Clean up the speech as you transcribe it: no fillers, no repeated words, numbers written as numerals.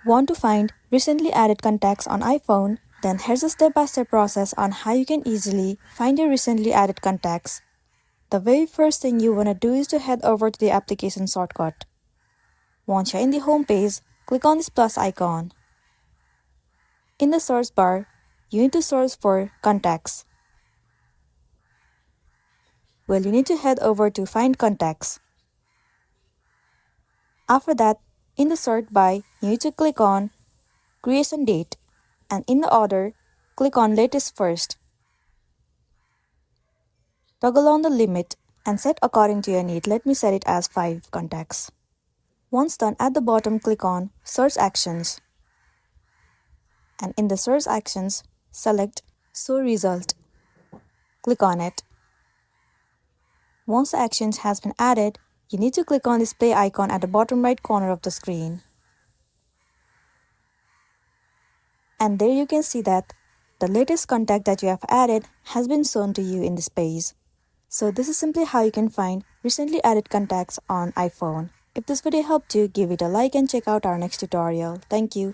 Want to find recently added contacts on iPhone? Then here's a step-by-step process on how you can easily find your recently added contacts. The very first thing you want to do is to head over to the application shortcut. Once you're in the home page, click on this plus icon. In the search bar, you need to search for contacts. Well, you need to head over to Find Contacts. After that, in the search bar, you need to click on Creation Date, and in the order, click on Latest first. Toggle on the limit and set according to your need. Let me set it as 5 contacts. Once done, at the bottom, click on Search Actions. And in the Search Actions, select Show Result. Click on it. Once the actions has been added, you need to click on this play icon at the bottom right corner of the screen. And there you can see that the latest contact that you have added has been shown to you in this page. So this is simply how you can find recently added contacts on iPhone. If this video helped you, give it a like and check out our next tutorial. Thank you.